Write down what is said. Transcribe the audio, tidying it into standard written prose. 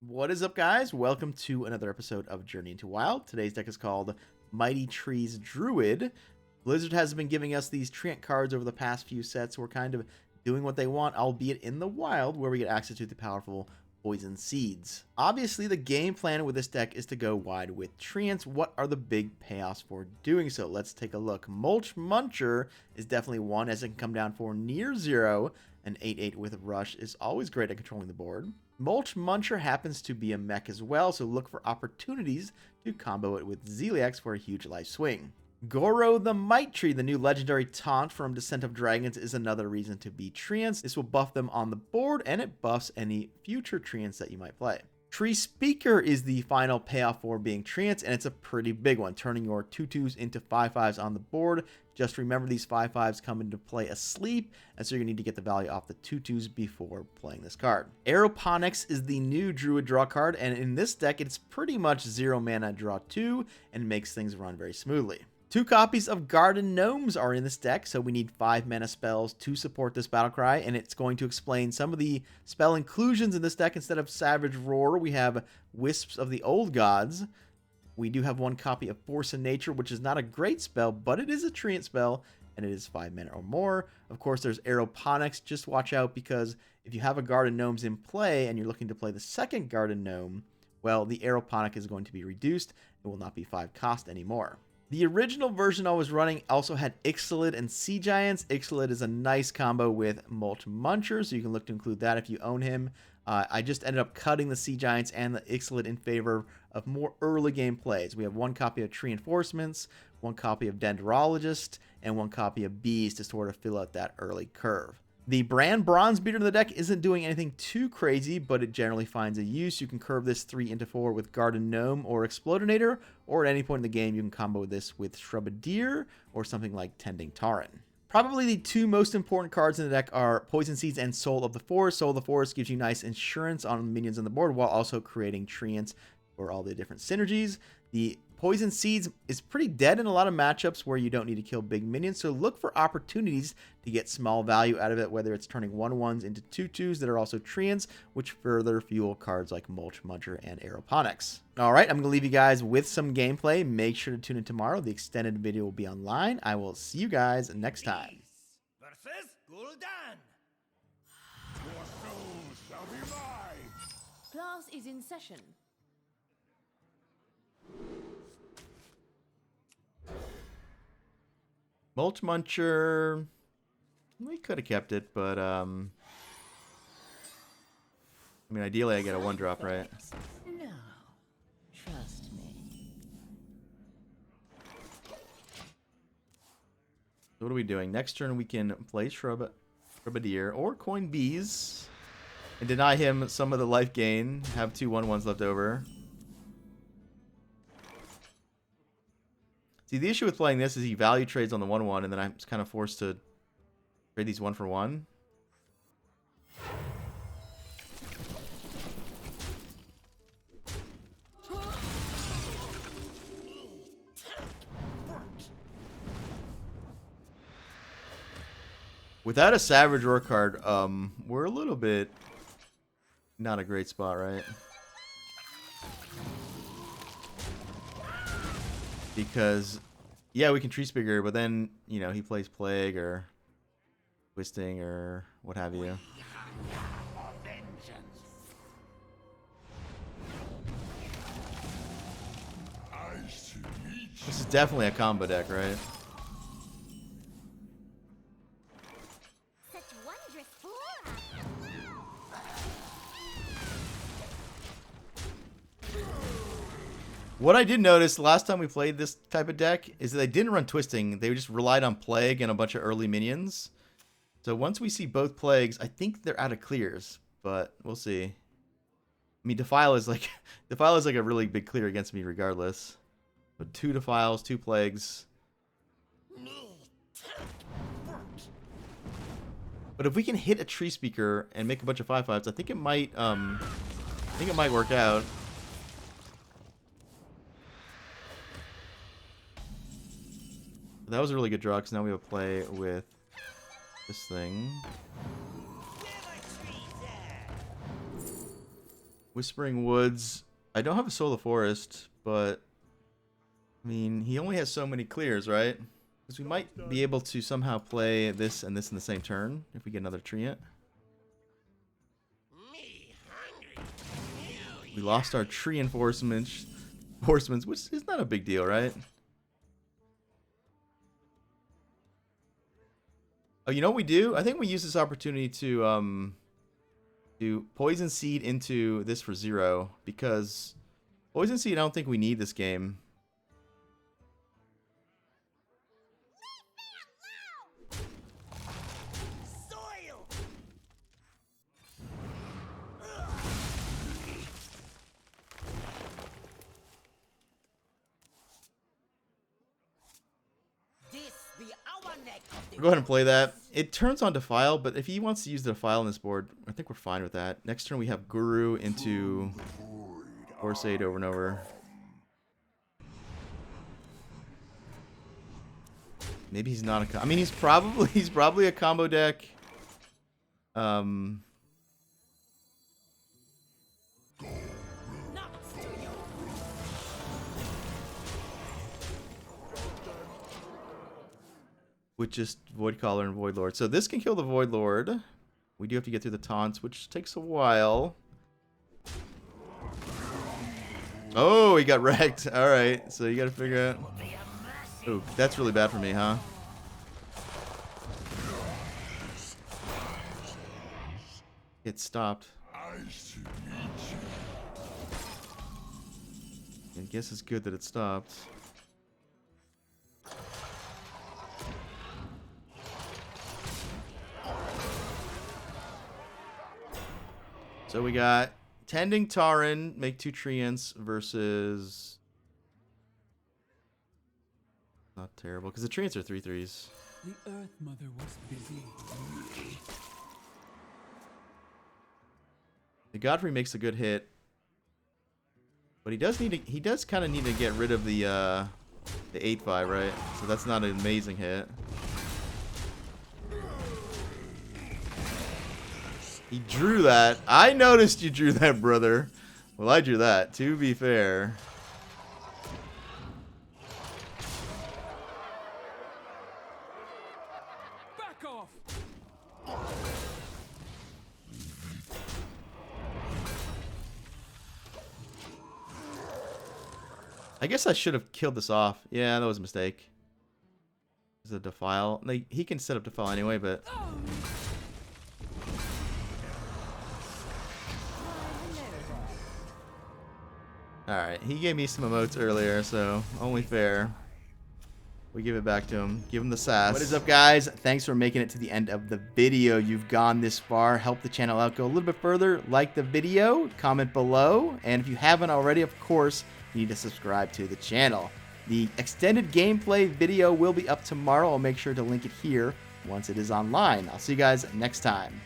What is up, guys? Welcome to another episode of Journey into Wild. Today's deck is called Mighty Trees Druid. Blizzard has been giving us these treant cards over the past few sets. We're kind of doing what they want, albeit in the wild, where we get access to the powerful poison seeds. Obviously, the game plan with this deck is to go wide with treants. What are the big payoffs for doing so? Let's take a look. Mulch Muncher is definitely one, as it can come down for near zero. An 8/8 with Rush is always great at controlling the board. Mulch Muncher happens to be a mech as well, so look for opportunities to combo it with Zeliax for a huge life swing. Goro the Might Tree, the new legendary taunt from Descent of Dragons, is another reason to be treants. This will buff them on the board, and it buffs any future treants that you might play. Tree Speaker is the final payoff for being treants, and it's a pretty big one, turning your 2/2s into 5/5s on the board. Just remember, these 5/5s come into play asleep, and so you're going to need to get the value off the 2/2s before playing this card. Aeroponics is the new Druid draw card, and in this deck, it's pretty much 0 mana draw 2, and makes things run very smoothly. 2 copies of Garden Gnomes are in this deck, so we need 5 mana spells to support this battle cry, and it's going to explain some of the spell inclusions in this deck. Instead of Savage Roar, we have Wisps of the Old Gods. We do have 1 copy of Force of Nature, which is not a great spell, but it is a treant spell, and it is 5 mana or more. Of course, there's Aeroponics. Just watch out, because if you have a Garden Gnomes in play, and you're looking to play the second Garden Gnome, well, the Aeroponic is going to be reduced. It will not be 5 cost anymore. The original version I was running also had Ixalit and Sea Giants. Ixalit is a nice combo with Mulch Muncher, so you can look to include that if you own him. I just ended up cutting the Sea Giants and the Ixalit in favor of more early game plays. We have 1 copy of Tree Enforcements, 1 copy of Dendrologist, and 1 copy of Bees to sort of fill out that early curve. The Brand Bronze Beater in the deck isn't doing anything too crazy, but it generally finds a use. You can curve this 3 into 4 with Garden Gnome or Explodinator, or at any point in the game you can combo this with Shrubadier or something like Tending Tauren. Probably the 2 most important cards in the deck are Poison Seeds and Soul of the Forest. Soul of the Forest gives you nice insurance on minions on the board while also creating treants for all the different synergies. The Poison Seeds is pretty dead in a lot of matchups where you don't need to kill big minions, so look for opportunities to get small value out of it, whether it's turning 1/1s into 2/2s that are also treants, which further fuel cards like Mulch Muncher and Aeroponics. Alright, I'm going to leave you guys with some gameplay. Make sure to tune in tomorrow. The extended video will be online. I will see you guys next time. Versus Gul'dan. Your soul shall be mine. Class is in session. Mulch Muncher, we could have kept it, but I mean, ideally I get a 1-drop, right? No, trust me. So what are we doing? Next turn we can play Shrubadier or coin Bees and deny him some of the life gain, have 2 1/1s left over. See, the issue with playing this is he value trades on the 1/1, and then I'm kind of forced to trade these 1 for 1. Without a Savage Roar card, we're a little bit not a great spot, right? Because, yeah, we can Tree Speaker, but then, you know, he plays Plague or Twisting or what have you. This is definitely a combo deck, right? Such wondrous flora. What I did notice last time we played this type of deck is that they didn't run Twisting. They just relied on Plague and a bunch of early minions. So once we see both Plagues, I think they're out of clears, but we'll see. I mean, Defile is like a really big clear against me regardless. But 2 Defiles, 2 Plagues. But if we can hit a Tree Speaker and make a bunch of 5/5s, I think it might work out. That was a really good draw, because now we have a play with this thing. Whispering Woods. I don't have a Solar Forest, but I mean, he only has so many clears, right? Because we might be able to somehow play this and this in the same turn if we get another Treant. We lost our tree enforcements, which is not a big deal, right? Oh, you know what we do? I think we use this opportunity to do Poison Seed into this for 0, because Poison Seed I don't think we need this game. Go ahead and play that. It turns on Defile, but if he wants to use the Defile on this board, I think we're fine with that. Next turn we have Guru into Force Aid over and over. Maybe he's not a. I mean, he's probably a combo deck. With just Void Caller and Void Lord. So this can kill the Void Lord. We do have to get through the taunts, which takes a while. Oh, he got wrecked. Alright, so you gotta figure out. Ooh, that's really bad for me, huh? It stopped. I guess it's good that it stopped. So we got Tending Tauren, make 2 Treants versus... Not terrible, because the Treants are 3/3s. The Earth Mother was busy. The Godfrey makes a good hit. But he does kind of need to get rid of the 8/5, right? So that's not an amazing hit. He drew that. I noticed you drew that, brother. Well, I drew that, to be fair. Back off. I guess I should have killed this off. Yeah, that was a mistake. Is it Defile? Like, he can set up Defile anyway, but... Alright, he gave me some emotes earlier, so only fair. We give it back to him. Give him the sass. What is up, guys? Thanks for making it to the end of the video. You've gone this far. Help the channel out. Go a little bit further. Like the video. Comment below. And if you haven't already, of course, you need to subscribe to the channel. The extended gameplay video will be up tomorrow. I'll make sure to link it here once it is online. I'll see you guys next time.